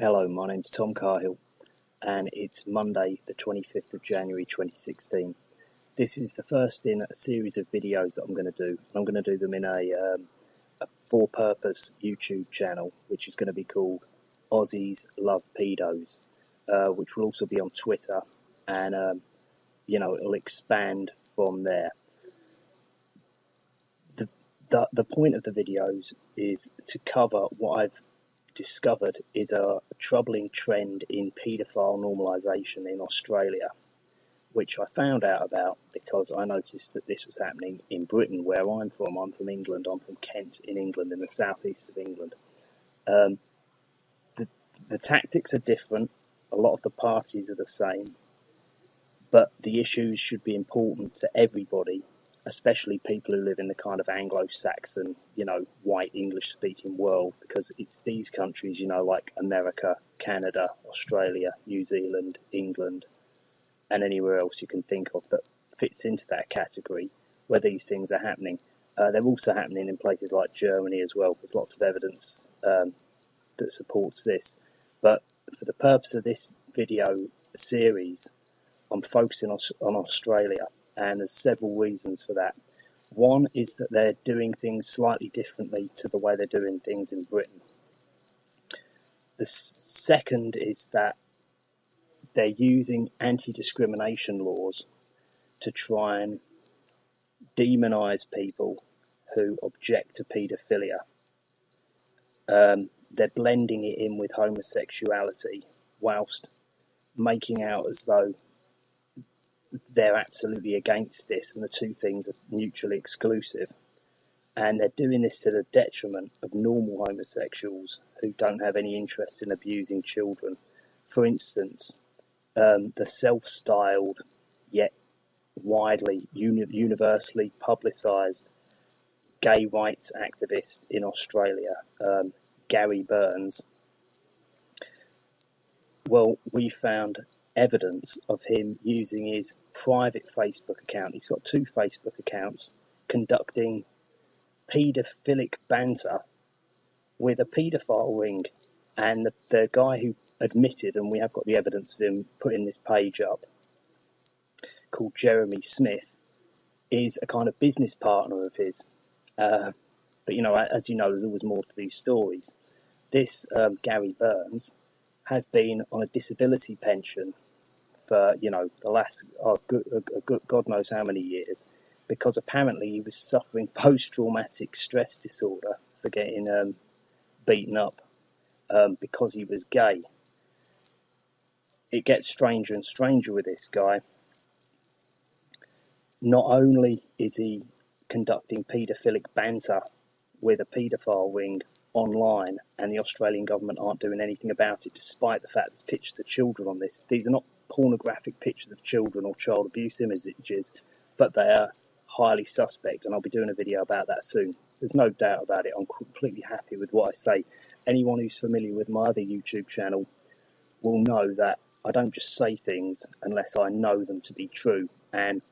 Hello, my name's Tom Carhill, and it's Monday, the 25th of January 2016. This is the first in a series of videos that I'm going to do. I'm going to do them in a for-purpose YouTube channel, which is going to be called ozzieslovepedos, which will also be on Twitter, and it'll expand from there. The point of the videos is to cover what I've discovered is a troubling trend in paedophile normalisation in Australia, which I found out about because I noticed that this was happening in Britain, where I'm from. I'm from England. I'm from Kent in England, in the southeast of England. The tactics are different. A lot of the parties are the same, but the issues should be important to everybody, especially people who live in the kind of Anglo-Saxon, white English-speaking world, because it's these countries, like America, Canada, Australia, New Zealand, England, and anywhere else you can think of that fits into that category where these things are happening. They're also happening in places like Germany as well. There's lots of evidence that supports this. But for the purpose of this video series, I'm focusing on Australia, and there's several reasons for that. One is that they're doing things slightly differently to the way they're doing things in Britain. The second is that they're using anti-discrimination laws to try and demonise people who object to paedophilia. They're blending it in with homosexuality whilst making out as though they're absolutely against this, and the two things are mutually exclusive. And they're doing this to the detriment of normal homosexuals who don't have any interest in abusing children. For instance, the self-styled yet widely, universally publicised gay rights activist in Australia, Gary Burns. Well, we found evidence of him using his private Facebook account. He's got two Facebook accounts, conducting paedophilic banter with a paedophile ring. And the guy who admitted, and we have got the evidence of him putting this page up, called Jeremy Smith, is a kind of business partner of his. But, as you know, there's always more to these stories. This Gary Burns has been on a disability pension for, the last, God knows how many years, because apparently he was suffering post-traumatic stress disorder for getting beaten up because he was gay. It gets stranger and stranger with this guy. Not only is he conducting paedophilic banter with a paedophile ring online, and the Australian government aren't doing anything about it, despite the fact there's pictures of children on this. These are not pornographic pictures of children or child abuse images, but they are highly suspect, and I'll be doing a video about that soon. There's no doubt about it. I'm completely happy with what I say. Anyone who's familiar with my other YouTube channel will know that I don't just say things unless I know them to be true. And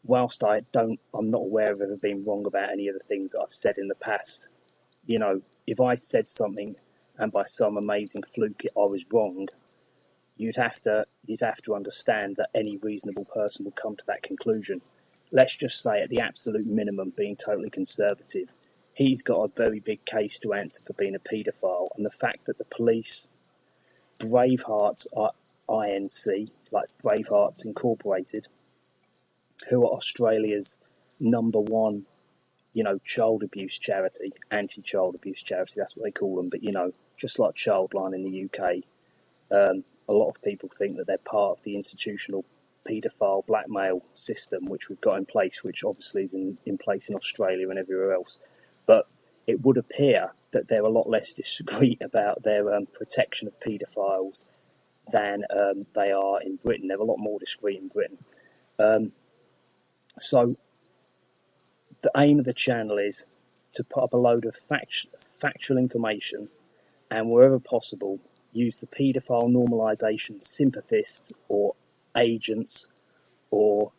whilst I'm not aware of ever being wrong about any of the things that I've said in the past, if I said something and by some amazing fluke I was wrong, you'd have to understand that any reasonable person would come to that conclusion. Let's just say, at the absolute minimum, being totally conservative, he's got a very big case to answer for being a paedophile, and the fact that the police, Bravehearts INC, like Bravehearts Incorporated, who are Australia's number one child abuse charity, anti-child abuse charity, that's what they call them, but just like Childline in the UK, a lot of people think that they're part of the institutional paedophile blackmail system which we've got in place, which obviously is in place in Australia and everywhere else. But it would appear that they're a lot less discreet about their protection of paedophiles than they are in Britain. They're a lot more discreet in Britain. So the aim of the channel is to put up a load of factual information, and wherever possible, use the paedophile normalisation sympathists or agents, or,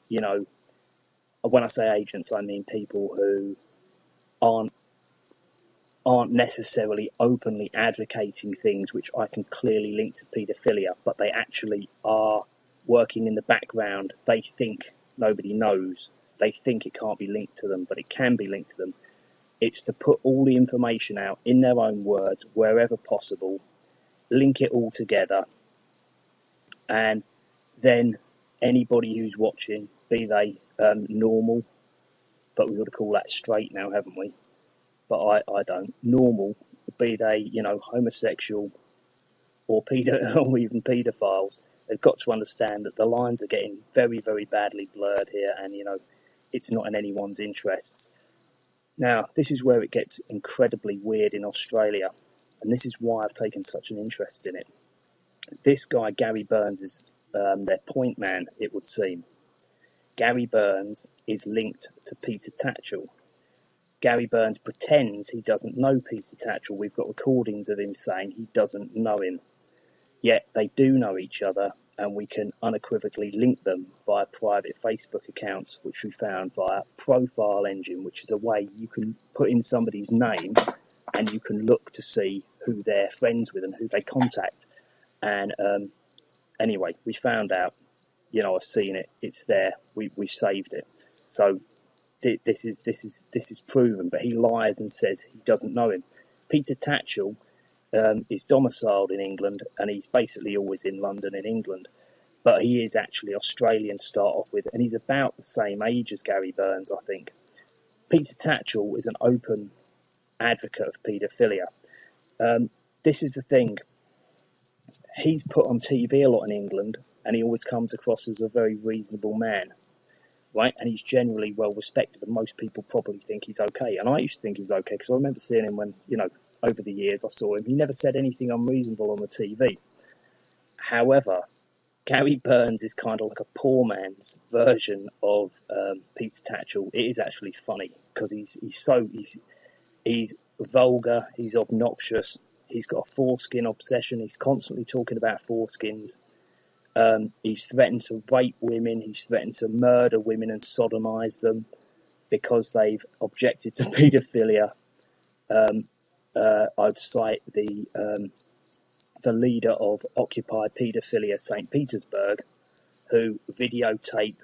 when I say agents, I mean people who aren't aren't necessarily openly advocating things which I can clearly link to paedophilia, but they actually are working in the background. They think nobody knows. They think it can't be linked to them, but it can be linked to them. It's to put all the information out in their own words, wherever possible, link it all together, and then anybody who's watching, be they normal, but we've got to call that straight now, haven't we? But I don't. Normal, be they, homosexual or or even paedophiles, they've got to understand that the lines are getting very, very badly blurred here, and it's not in anyone's interests. Now, this is where it gets incredibly weird in Australia, and this is why I've taken such an interest in it. This guy, Gary Burns, is their point man, it would seem. Gary Burns is linked to Peter Tatchell. Gary Burns pretends he doesn't know Peter Tatchell. We've got recordings of him saying he doesn't know him. Yet they do know each other, and we can unequivocally link them via private Facebook accounts, which we found via Profile Engine, which is a way you can put in somebody's name and you can look to see who they're friends with and who they contact. And anyway, we found out, I've seen it, it's there, we saved it. So this is proven, but he lies and says he doesn't know him. Peter Tatchell is domiciled in England, and he's basically always in London in England, but he is actually Australian to start off with, and he's about the same age as Gary Burns, I think. Peter Tatchell is an open advocate of paedophilia. This is the thing. He's put on TV a lot in England, and he always comes across as a very reasonable man, right? And he's generally well respected, and most people probably think he's okay. And I used to think he was okay, because I remember seeing him when, over the years I saw him. He never said anything unreasonable on the TV. However, Gary Burns is kind of like a poor man's version of Peter Tatchell. It is actually funny, because he's vulgar, he's obnoxious, he's got a foreskin obsession, he's constantly talking about foreskins. He's threatened to rape women, he's threatened to murder women and sodomise them because they've objected to paedophilia. I'd cite the leader of Occupy Paedophilia St. Petersburg, who videotape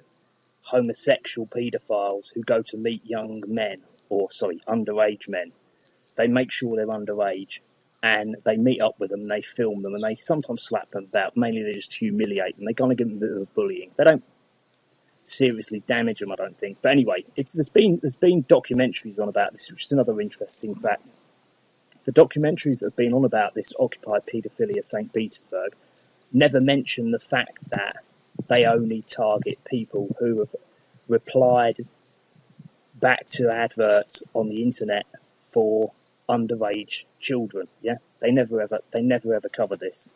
homosexual paedophiles who go to meet underage men. They make sure they're underage, and they meet up with them, and they film them, and they sometimes slap them about. Mainly they just humiliate them. They kind of give them a bit of bullying. They don't seriously damage them, I don't think. But anyway, there's been documentaries on about this, which is another interesting fact. The documentaries that have been on about this Occupy Paedophilia St. Petersburg never mention the fact that they only target people who have replied back to adverts on the internet for underage children. Yeah, they never ever cover this.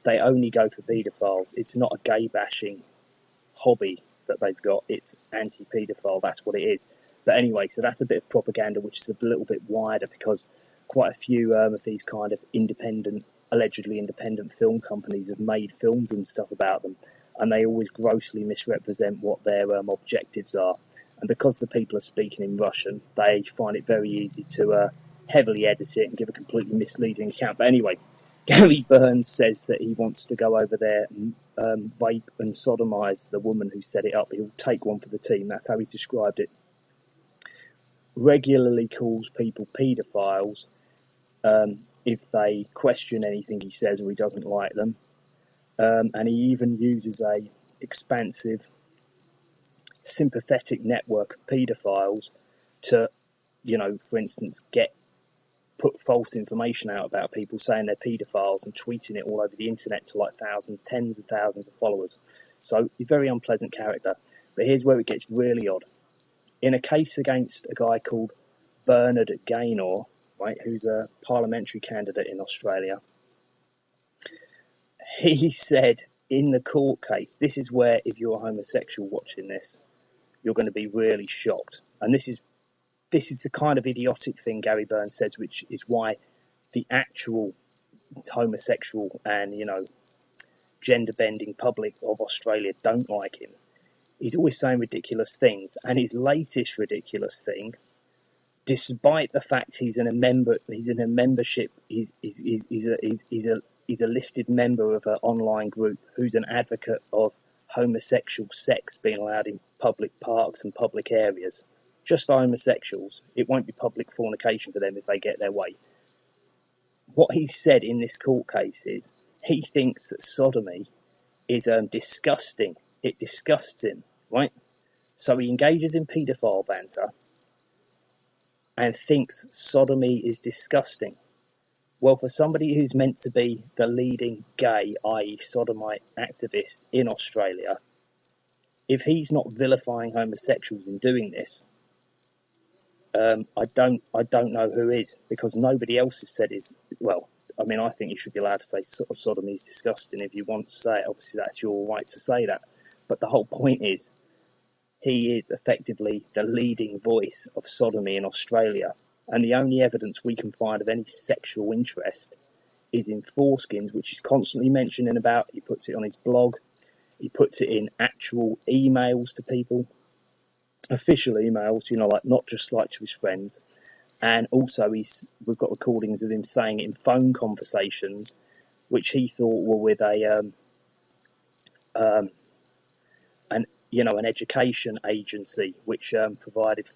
They only go for paedophiles. It's not a gay bashing hobby that they've got. It's anti-paedophile. That's what it is. But anyway, so that's a bit of propaganda, which is a little bit wider, because quite a few of these kind of allegedly independent film companies have made films and stuff about them, and they always grossly misrepresent what their objectives are. And because the people are speaking in Russian, they find it very easy to heavily edit it and give a completely misleading account. But anyway, Gary Burns says that he wants to go over there and rape and sodomise the woman who set it up. He'll take one for the team. That's how he's described it. Regularly calls people paedophiles if they question anything he says or he doesn't like them. And he even uses a expansive, sympathetic network of paedophiles to, for instance, put false information out about people saying they're paedophiles and tweeting it all over the internet to like tens of thousands of followers. So he's a very unpleasant character. But here's where it gets really odd. In a case against a guy called Bernard Gaynor, right, who's a parliamentary candidate in Australia, he said in the court case, this is where, if you're a homosexual watching this, you're going to be really shocked. And this is the kind of idiotic thing Gary Burns says, which is why the actual homosexual and, gender-bending public of Australia don't like him. He's always saying ridiculous things. And his latest ridiculous thing despite the fact he's a listed member of an online group who's an advocate of homosexual sex being allowed in public parks and public areas, just for homosexuals. It won't be public fornication for them if they get their way. What he said in this court case is he thinks that sodomy is disgusting. It disgusts him, right? So he engages in paedophile banter and thinks sodomy is disgusting. Well, for somebody who's meant to be the leading gay, i.e. sodomite activist in Australia, if he's not vilifying homosexuals in doing this, I don't know who is, because nobody else has said is, well, I mean, I think you should be allowed to say sodomy is disgusting if you want to say it. Obviously, that's your right to say that. But the whole point is, he is effectively the leading voice of sodomy in Australia. And the only evidence we can find of any sexual interest is in foreskins, which he's constantly mentioning about. He puts it on his blog. He puts it in actual emails to people, official emails, like not just like to his friends. And also we've got recordings of him saying it in phone conversations, which he thought were with an education agency which provided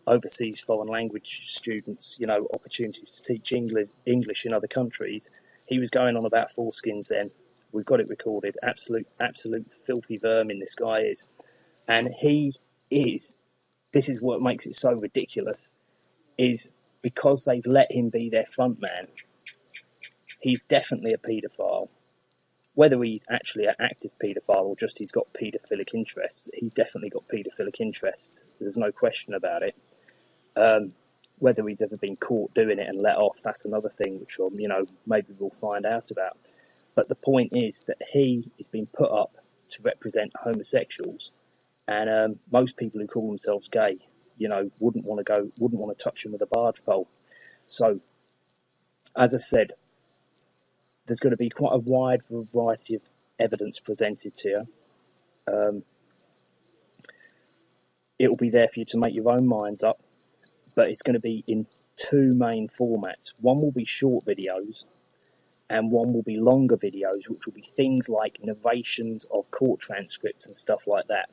overseas foreign language students, opportunities to teach English in other countries. He was going on about foreskins then. We've got it recorded. Absolute filthy vermin this guy is. And this is what makes it so ridiculous, is because they've let him be their front man, he's definitely a paedophile. Whether he's actually an active paedophile or just he's got paedophilic interests, he's definitely got paedophilic interests. There's no question about it. Whether he's ever been caught doing it and let off, that's another thing which maybe we'll find out about. But the point is that he is being put up to represent homosexuals, and most people who call themselves gay, wouldn't want to touch him with a barge pole. So, as I said, there's going to be quite a wide variety of evidence presented to you. It will be there for you to make your own minds up, but it's going to be in two main formats. One will be short videos, and one will be longer videos, which will be things like narrations of court transcripts and stuff like that.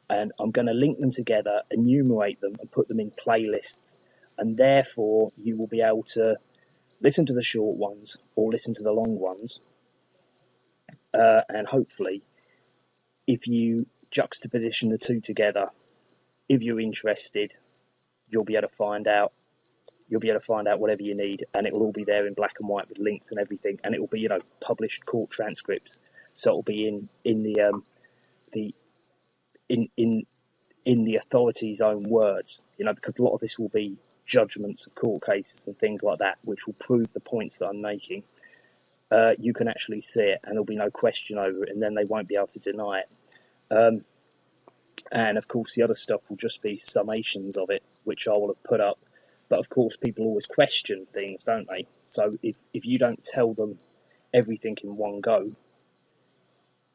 And I'm going to link them together, enumerate them, and put them in playlists. And therefore, you will be able to listen to the short ones or listen to the long ones. And hopefully, if you juxtaposition the two together, if you're interested, you'll be able to find out. You'll be able to find out whatever you need, and it will all be there in black and white with links and everything. And it will be, published court transcripts. So it will be in the authority's own words, because a lot of this will be judgments of court cases and things like that, which will prove the points that I'm making. You can actually see it, and there'll be no question over it, and then they won't be able to deny it. And of course, the other stuff will just be summations of it, which I will have put up. But of course, people always question things, don't they? So if you don't tell them everything in one go,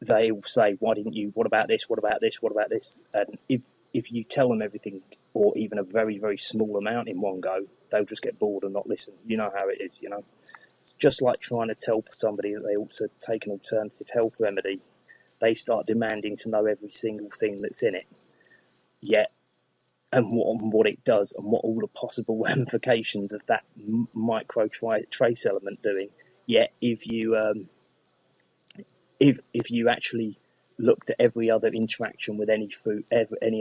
they will say, why didn't you, what about this, what about this, what about this? And if you tell them everything, or even a very, very small amount in one go, they'll just get bored and not listen. You know how it is, It's just like trying to tell somebody that they ought to take an alternative health remedy. They start demanding to know every single thing that's in it. Yet, and what it does, and what all the possible ramifications of that micro trace element doing. Yet, if you actually looked at every other interaction with any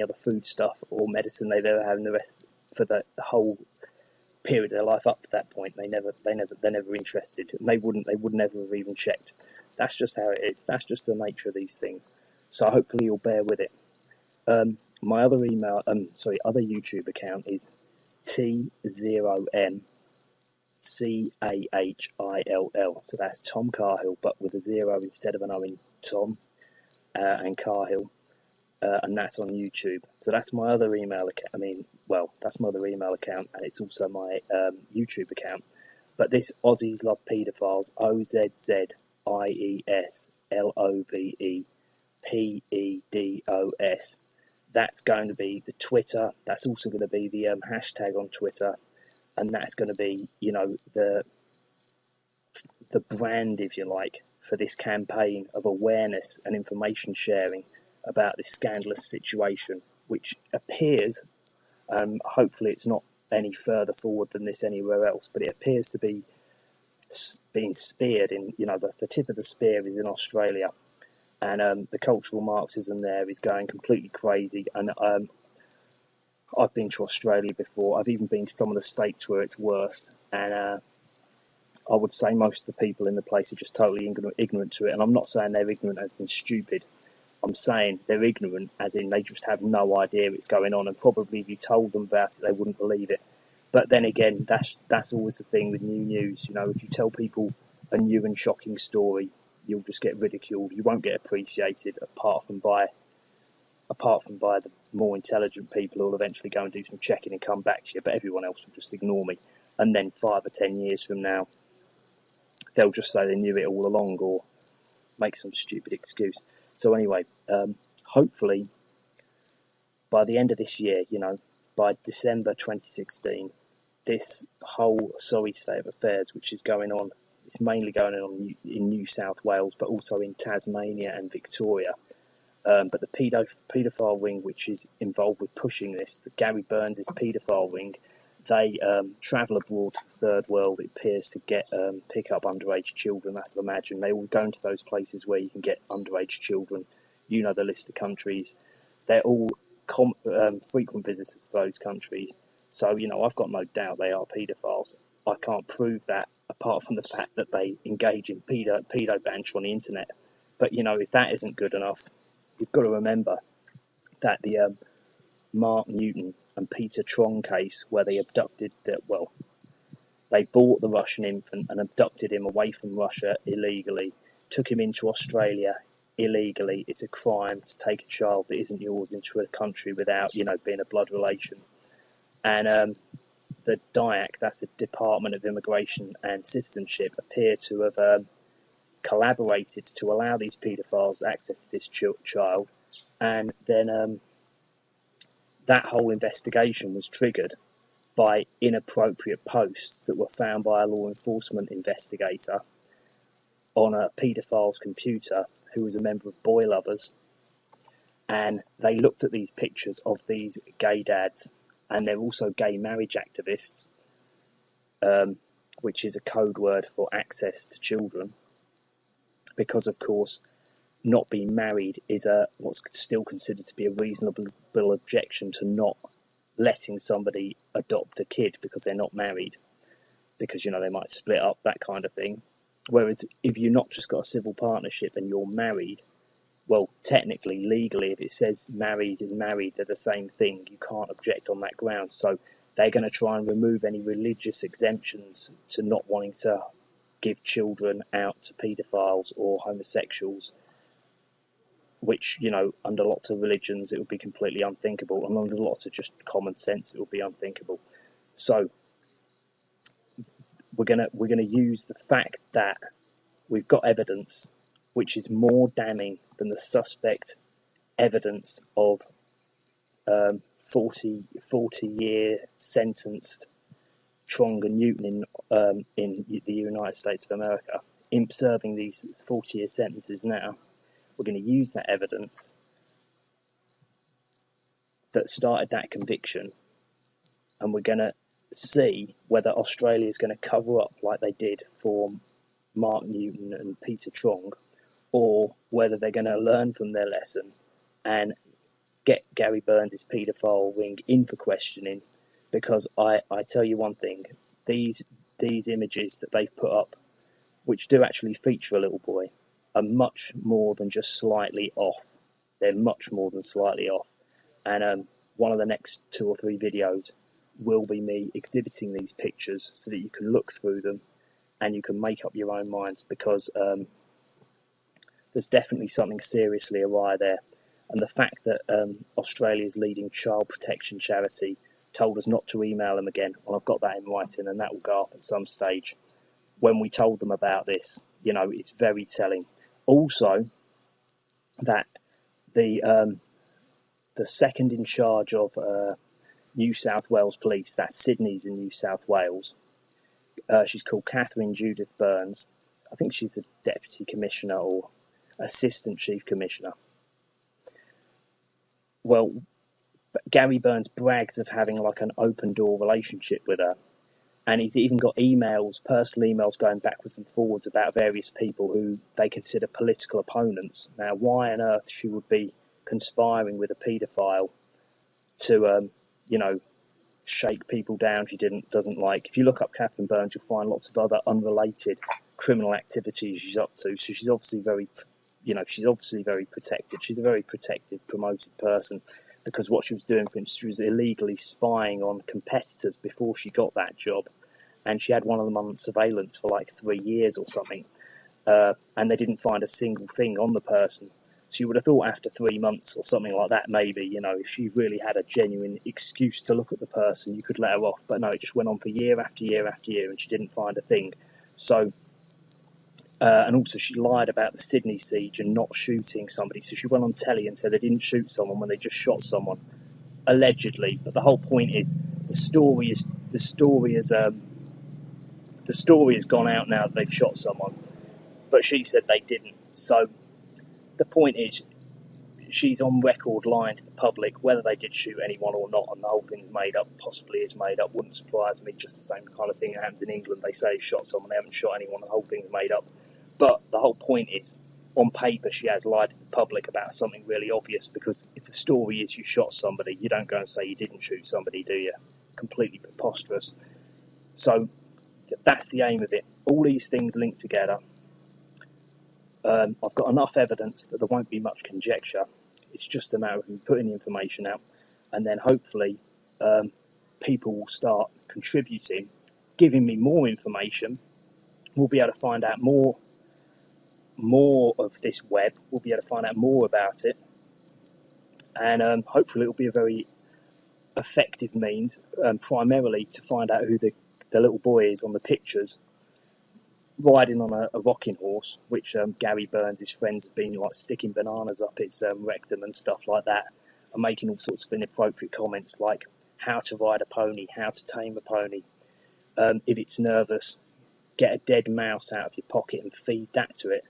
other food stuff or medicine they've ever had in the rest for the whole period of their life up to that point, they're never interested, and they would never have even checked. That's just how it is. That's just the nature of these things. So hopefully you'll bear with it. My other other YouTube account is T0M CAHILL. So that's Tom Cahill, but with a 0 instead of an O in Tom, and Cahill, and that's on YouTube. So that's my other email account. That's my other email account, and it's also my YouTube account. But this Aussies Love Pedophiles, OZZIESLOVEPEDOS, That's going to be the Twitter. That's also going to be the hashtag on Twitter, and that's going to be, you know, the brand, if you like, for this campaign of awareness and information sharing about this scandalous situation, which appears, hopefully it's not any further forward than this anywhere else, but it appears to be being speared in, you know, the tip of the spear is in Australia, and the cultural Marxism there is going completely crazy. And I've been to Australia before. I've even been to some of the states where it's worst, and I would say most of the people in the place are just totally ignorant to it. And I'm not saying they're ignorant as in stupid. I'm saying they're ignorant as in they just have no idea it's going on, and probably if you told them about it, they wouldn't believe it. But then again, that's always the thing with new news. You know, if you tell people a new and shocking story, you'll just get ridiculed. You won't get appreciated, apart from by the more intelligent people who'll eventually go and do some checking and come back to you. But everyone else will just ignore me. And then 5 or 10 years from now, they'll just say they knew it all along, or make some stupid excuse. So anyway, hopefully by the end of this year, you know, by December 2016, this whole sorry state of affairs, which is going on, it's mainly going on in New South Wales, but also in Tasmania and Victoria. But the paedophile ring, which is involved with pushing this, the Gary Burns' paedophile ring, they travel abroad to the third world, it appears, to get pick up underage children. That's what I imagine. They all go into those places where you can get underage children. You know the list of countries. They're all frequent visitors to those countries. So, you know, I've got no doubt they are paedophiles. I can't prove that apart from the fact that they engage in pedo banter on the internet. But, you know, if that isn't good enough, you've got to remember that the Mark Newton and Peter Trong case, where they they bought the Russian infant and abducted him away from Russia illegally, took him into Australia illegally. It's a crime to take a child that isn't yours into a country without, you know, being a blood relation. And the DIAC, that's the Department of Immigration and Citizenship, appear to have collaborated to allow these paedophiles access to this child. And then that whole investigation was triggered by inappropriate posts that were found by a law enforcement investigator on a paedophile's computer who was a member of Boy Lovers. And they looked at these pictures of these gay dads, and they're also gay marriage activists, which is a code word for access to children, because of course not being married is what's still considered to be a reasonable objection to not letting somebody adopt a kid because they're not married, because, you know, they might split up, that kind of thing. Whereas if you're not just got a civil partnership and you're married, well, technically, legally, if it says married and married, they're the same thing. You can't object on that ground. So they're going to try and remove any religious exemptions to not wanting to give children out to paedophiles or homosexuals, which, you know, under lots of religions, it would be completely unthinkable. And under lots of just common sense, it would be unthinkable. So we're gonna use the fact that we've got evidence which is more damning than the suspect evidence of 40-year sentenced Trong and Newton in the United States of America, in serving these 40-year sentences now. We're going to use that evidence that started that conviction, and we're going to see whether Australia is going to cover up like they did for Mark Newton and Peter Trong, or whether they're going to learn from their lesson and get Gary Burns' paedophile ring in for questioning. Because I tell you one thing, these images that they've put up, which do actually feature a little boy, are much more than just slightly off. They're much more than slightly off. And one of the next 2 or 3 videos will be me exhibiting these pictures so that you can look through them and you can make up your own minds, because there's definitely something seriously awry there. And the fact that Australia's leading child protection charity told us not to email them again, well, I've got that in writing, and that will go up at some stage. When we told them about this, you know, it's very telling. Also, that the the second in charge of New South Wales Police, that's Sydney's in New South Wales. She's called Catherine Judith Burns. I think she's the Deputy Commissioner or Assistant Chief Commissioner. Well, Gary Burns brags of having like an open door relationship with her. And he's even got emails, personal emails going backwards and forwards about various people who they consider political opponents. Now, why on earth she would be conspiring with a paedophile to, shake people down she doesn't like. If you look up Catherine Burns, you'll find lots of other unrelated criminal activities she's up to. So she's obviously very protected. She's a very protected, promoted person, because what she was doing, for instance, she was illegally spying on competitors before she got that job, and she had one of them on surveillance for like 3 years or something, and they didn't find a single thing on the person. So you would have thought after 3 months or something like that, maybe, if she really had a genuine excuse to look at the person, you could let her off. But no, it just went on for year after year after year, and she didn't find a thing. So, and also she lied about the Sydney siege and not shooting somebody. So she went on telly and said they didn't shoot someone when they just shot someone, allegedly. But the whole point is the story has gone out now that they've shot someone, but she said they didn't. So the point is, she's on record lying to the public whether they did shoot anyone or not, and the whole thing's made up, possibly is made up. Wouldn't surprise me. Just the same kind of thing that happens in England. They say they shot someone, they haven't shot anyone, the whole thing's made up. But the whole point is, on paper, she has lied to the public about something really obvious, because if the story is you shot somebody, you don't go and say you didn't shoot somebody, do you? Completely preposterous. So that's the aim of it. All these things linked together. I've got enough evidence that there won't be much conjecture. It's just a matter of putting the information out, and then hopefully people will start contributing, giving me more information. We'll be able to find out more of this web. We'll be able to find out more about it, and hopefully it'll be a very effective means, primarily to find out who the little boy is on the pictures, riding on a rocking horse, which Gary Burns, his friends, have been like sticking bananas up its rectum and stuff like that, and making all sorts of inappropriate comments like how to ride a pony, how to tame a pony, if it's nervous, get a dead mouse out of your pocket and feed that to it.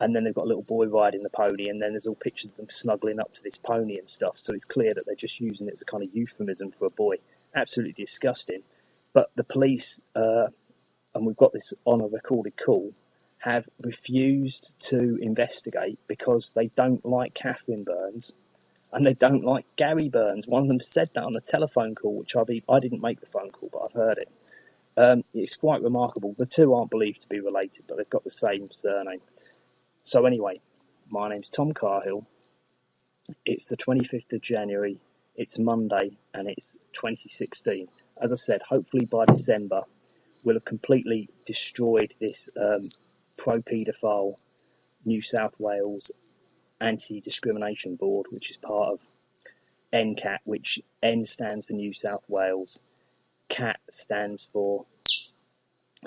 And then they've got a little boy riding the pony, and then there's all pictures of them snuggling up to this pony and stuff. So it's clear that they're just using it as a kind of euphemism for a boy. Absolutely disgusting. But the police, and we've got this on a recorded call, have refused to investigate because they don't like Catherine Burns and they don't like Gary Burns. One of them said that on the telephone call, which I didn't make the phone call, but I've heard it. It's quite remarkable. The two aren't believed to be related, but they've got the same surname. So anyway, my name's Tom Carhill. It's the 25th of January. It's Monday, and it's 2016. As I said, hopefully by December, we'll have completely destroyed this pro-paedophile New South Wales Anti-Discrimination Board, which is part of NCAT, which N stands for New South Wales, CAT stands for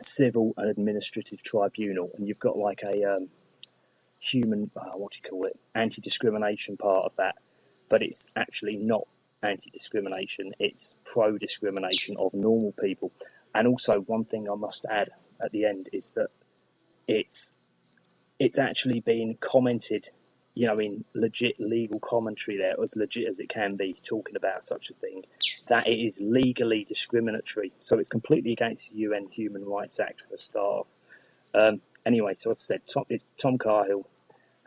Civil and Administrative Tribunal, and you've got like a anti-discrimination part of that, but it's actually not anti-discrimination, it's pro-discrimination of normal people. And also, one thing I must add at the end is that it's actually been commented, in legit legal commentary there, as legit as it can be, talking about such a thing, that it is legally discriminatory. So it's completely against the UN Human Rights Act for a start. Anyway, so as I said, it's Tom Carhill,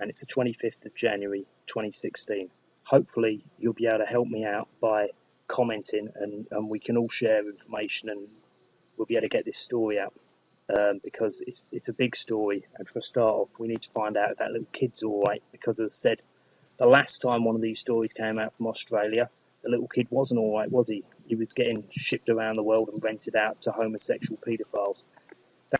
and it's the 25th of January 2016. Hopefully you'll be able to help me out by commenting, and we can all share information, and we'll be able to get this story out, because it's a big story. And for a start off, we need to find out if that little kid's all right, because as I said, the last time one of these stories came out from Australia, the little kid wasn't all right, was he? He was getting shipped around the world and rented out to homosexual paedophiles.